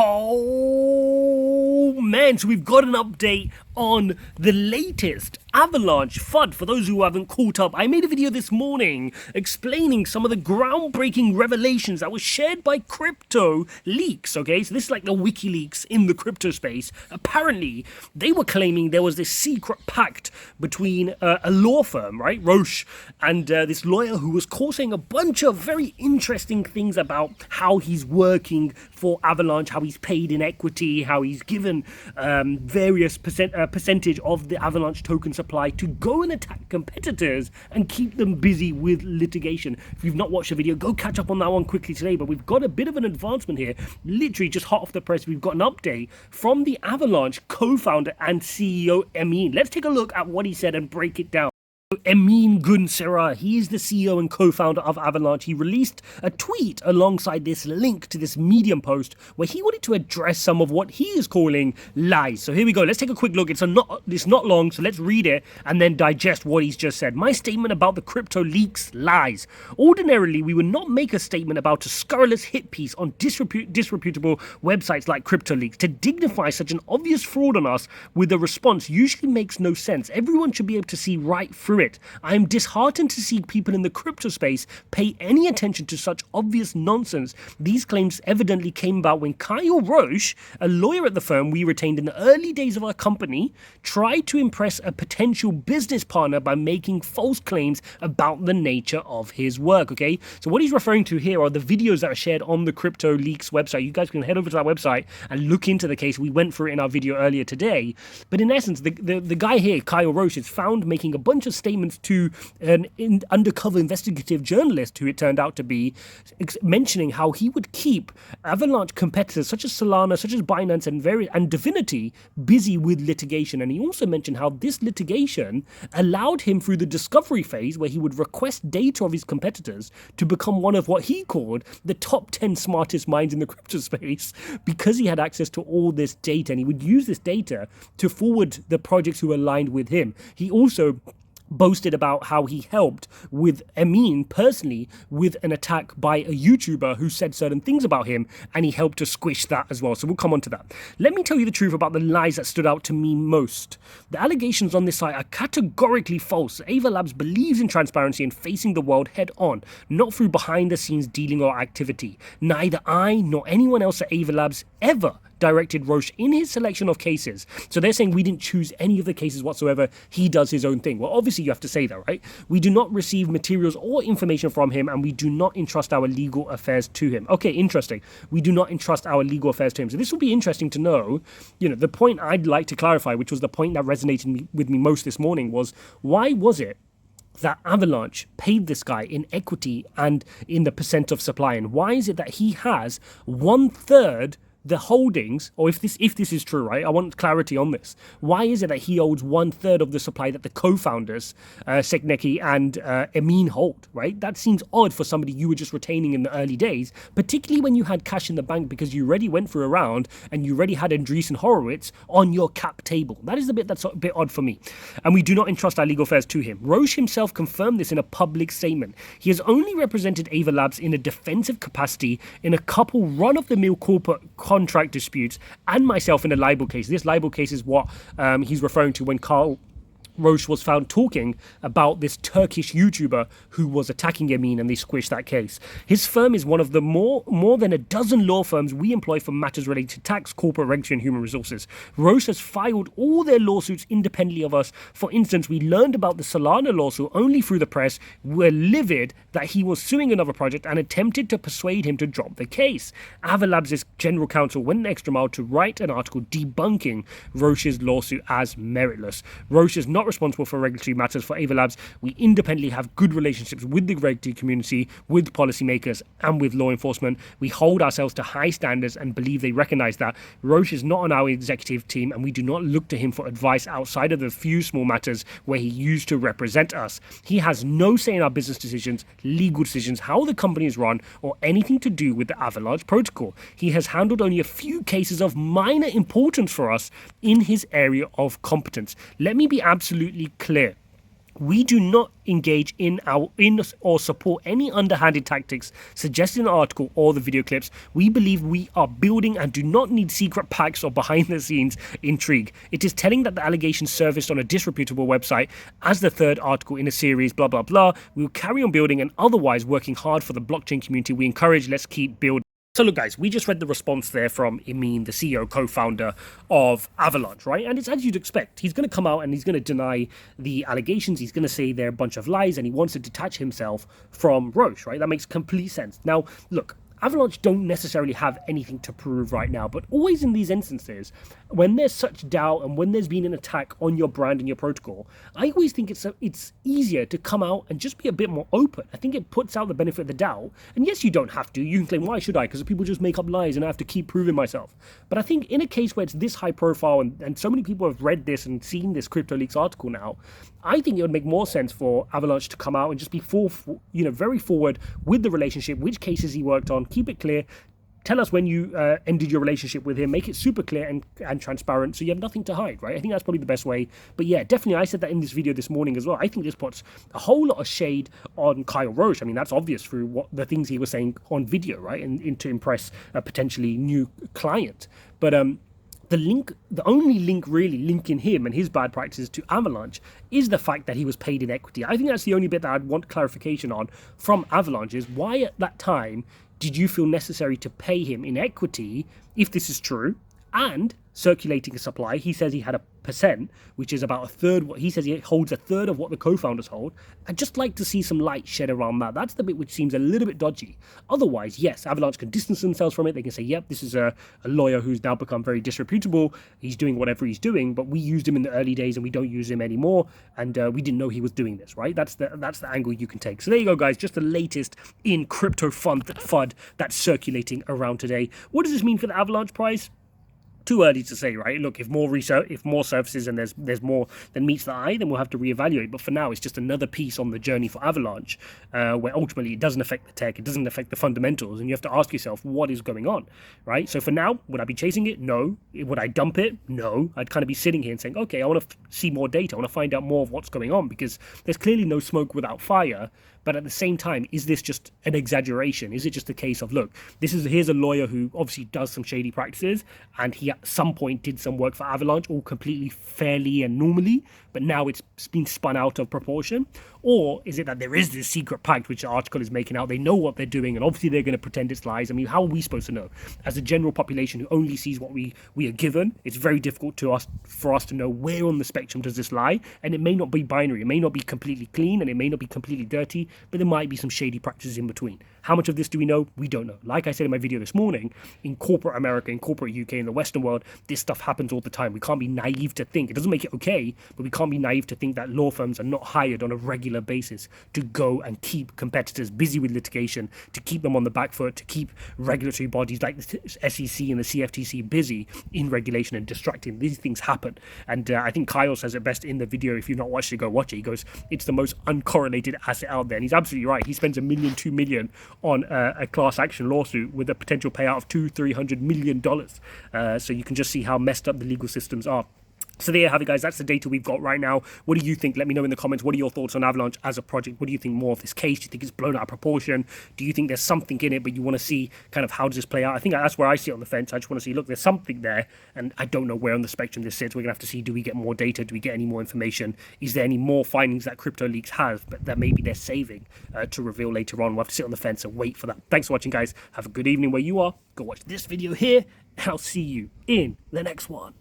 Oh man, so we've got an update on the latest Avalanche FUD. For those who haven't caught up, I made a video this morning explaining some of the groundbreaking revelations that were shared by crypto leaks, okay? So this is like the WikiLeaks in the crypto space. Apparently, they were claiming there was this secret pact between a law firm, right, Roche, and this lawyer who was causing a bunch of very interesting things about how he's working for Avalanche, how he's paid in equity, how he's given various percentage of the Avalanche token supply to go and attack competitors and keep them busy with litigation. If you've not watched the video, go catch up on that one quickly today. But we've got a bit of an advancement here, literally just hot off the press. We've got an update from the Avalanche co-founder and CEO Emin. Let's take a look at what he said and break it down. Emin Gunsera, he is the CEO and co-founder of Avalanche. He released a tweet alongside this link to this Medium post where he wanted to address some of what he is calling lies. So here we go. Let's take a quick look. It's not long, so let's read it and then digest what he's just said. My statement about the crypto leaks lies. Ordinarily, we would not make a statement about a scurrilous hit piece on disreputable websites like Crypto Leaks. To dignify such an obvious fraud on us with a response usually makes no sense. Everyone should be able to see right through it. I am disheartened to see people in the crypto space pay any attention to such obvious nonsense. These claims evidently came about when Kyle Roche, a lawyer at the firm we retained in the early days of our company, tried to impress a potential business partner by making false claims about the nature of his work, okay? So what he's referring to here are the videos that are shared on the Crypto Leaks website. You guys can head over to that website and look into the case. We went through it in our video earlier today. But in essence, the guy here, Kyle Roche, is found making a bunch of statements to an undercover investigative journalist who it turned out to be, mentioning how he would keep Avalanche competitors such as Solana, such as Binance and Divinity busy with litigation. And he also mentioned how this litigation allowed him through the discovery phase where he would request data of his competitors to become one of what he called the top 10 smartest minds in the crypto space because he had access to all this data, and he would use this data to forward the projects who aligned with him. He also boasted about how he helped with Emin personally with an attack by a YouTuber who said certain things about him, and he helped to squish that as well. So we'll come on to that. Let me tell you the truth about the lies that stood out to me most. The allegations on this site are categorically false. Ava Labs believes in transparency and facing the world head on, not through behind the scenes dealing or activity. Neither I nor anyone else at Ava Labs ever directed Roche in his selection of cases. So they're saying we didn't choose any of the cases whatsoever. He does his own thing. Well, obviously you have to say that, right? We do not receive materials or information from him, and we do not entrust our legal affairs to him. Okay, interesting. We do not entrust our legal affairs to him. So this will be interesting to know. You know, the point I'd like to clarify, which was the point that resonated with me most this morning, was why was it that Avalanche paid this guy in equity and in the percent of supply? And why is it that he has 1/3 the holdings, or if this is true, right? I want clarity on this. Why is it that he holds 1/3 of the supply that the co-founders, Sekneki and Emin hold, right? That seems odd for somebody you were just retaining in the early days, particularly when you had cash in the bank because you already went through a round and you already had Andreessen Horowitz on your cap table. That is that's a bit odd for me. And we do not entrust our legal affairs to him. Roche himself confirmed this in a public statement. He has only represented Ava Labs in a defensive capacity in a couple run-of-the-mill corporate contract disputes, and myself in a libel case. This libel case is what he's referring to when Kyle Roche was found talking about this Turkish YouTuber who was attacking Emin, and they squished that case. His firm is one of the more than a dozen law firms we employ for matters related to tax, corporate regulatory, and human resources. Roche has filed all their lawsuits independently of us. For instance, we learned about the Solana lawsuit only through the press. We're livid that he was suing another project and attempted to persuade him to drop the case. Avalabs' general counsel went an extra mile to write an article debunking Roche's lawsuit as meritless. Roche is not responsible for regulatory matters for Ava Labs. We independently have good relationships with the regulatory community, with policymakers, and with law enforcement. We hold ourselves to high standards and believe they recognize that. Roche is not on our executive team, and we do not look to him for advice outside of the few small matters where he used to represent us. He has no say in our business decisions, legal decisions, how the company is run, or anything to do with the Avalanche protocol. He has handled only a few cases of minor importance for us in his area of competence. Let me be absolutely clear. We do not engage in or support any underhanded tactics suggested in the article or the video clips. We believe we are building and do not need secret packs or behind the scenes intrigue. It is telling that the allegations surfaced on a disreputable website as the third article in a series, blah, blah, blah. We will carry on building and otherwise working hard for the blockchain community. We encourage, let's keep building. So look, guys, we just read the response there from Emin, the CEO, co-founder of Avalanche, right? And it's as you'd expect. He's going to come out and he's going to deny the allegations. He's going to say they're a bunch of lies and he wants to detach himself from Roche, right? That makes complete sense. Now, look, Avalanche don't necessarily have anything to prove right now, but always in these instances, when there's such doubt and when there's been an attack on your brand and your protocol, I always think it's easier to come out and just be a bit more open. I think it puts out the benefit of the doubt. And yes, you don't have to. You can claim, why should I? Because people just make up lies and I have to keep proving myself. But I think in a case where it's this high profile and so many people have read this and seen this CryptoLeaks article now, I think it would make more sense for Avalanche to come out and just be very forward with the relationship, which cases he worked on, keep it clear. Tell us when you ended your relationship with him. Make it super clear and transparent so you have nothing to hide, right? I think that's probably the best way. But yeah, definitely, I said that in this video this morning as well. I think this puts a whole lot of shade on Kyle Roche. I mean, that's obvious through what the things he was saying on video, right? And to impress a potentially new client. But the only link really linking him and his bad practices to Avalanche is the fact that he was paid in equity. I think that's the only bit that I'd want clarification on from Avalanche is why at that time did you feel necessary to pay him in equity if this is true and circulating a supply? He says he had a percent, which is about a third. What he says he holds a third of what the co-founders hold. I'd just like to see some light shed around that. That's the bit which seems a little bit dodgy. Otherwise, yes, Avalanche can distance themselves from it. They can say, yep, this is a lawyer who's now become very disreputable. He's doing whatever he's doing, but we used him in the early days and we don't use him anymore. And we didn't know he was doing this, right? That's the angle you can take. So there you go, guys. Just the latest in crypto FUD that's circulating around today. What does this mean for the Avalanche price? Too early to say, right? Look, if more surfaces and there's more than meets the eye, then we'll have to reevaluate. But for now, it's just another piece on the journey for Avalanche, where ultimately it doesn't affect the tech, it doesn't affect the fundamentals, and you have to ask yourself what is going on, right? So for now, would I be chasing it? No. Would I dump it? No. I'd kind of be sitting here and saying, okay, I want to see more data. I want to find out more of what's going on because there's clearly no smoke without fire. But at the same time, is this just an exaggeration? Is it just a case of, look, here's a lawyer who obviously does some shady practices and he at some point did some work for Avalanche all completely fairly and normally, but now it's been spun out of proportion? Or is it that there is this secret pact which the article is making out? They know what they're doing and obviously they're going to pretend it's lies. I mean, how are we supposed to know? As a general population who only sees what we are given, it's very difficult for us to know where on the spectrum does this lie. And it may not be binary. It may not be completely clean and it may not be completely dirty, but there might be some shady practices in between. How much of this do we know? We don't know. Like I said in my video this morning, in corporate America, in corporate UK, in the Western world, this stuff happens all the time. We can't be naive to think. It doesn't make it okay, but we can't be naive to think that law firms are not hired on a regular basis to go and keep competitors busy with litigation, to keep them on the back foot, to keep regulatory bodies like the SEC and the CFTC busy in regulation and distracting. These things happen. And I think Kyle says it best in the video. If you've not watched it, go watch it. He goes, it's the most uncorrelated asset out there. And he's absolutely right. He spends $1 million, $2 million on a class action lawsuit with a potential payout of $200-300 million. So you can just see how messed up the legal systems are. So there you have it, guys. That's the data we've got right now. What do you think? Let me know in the comments. What are your thoughts on Avalanche as a project? What do you think more of this case? Do you think it's blown out of proportion? Do you think there's something in it, but you want to see kind of how does this play out? I think that's where I sit on the fence. I just want to see, look, there's something there, and I don't know where on the spectrum this sits. We're going to have to see, do we get more data? Do we get any more information? Is there any more findings that CryptoLeaks has, but that maybe they're saving to reveal later on? We'll have to sit on the fence and wait for that. Thanks for watching, guys. Have a good evening where you are. Go watch this video here, and I'll see you in the next one.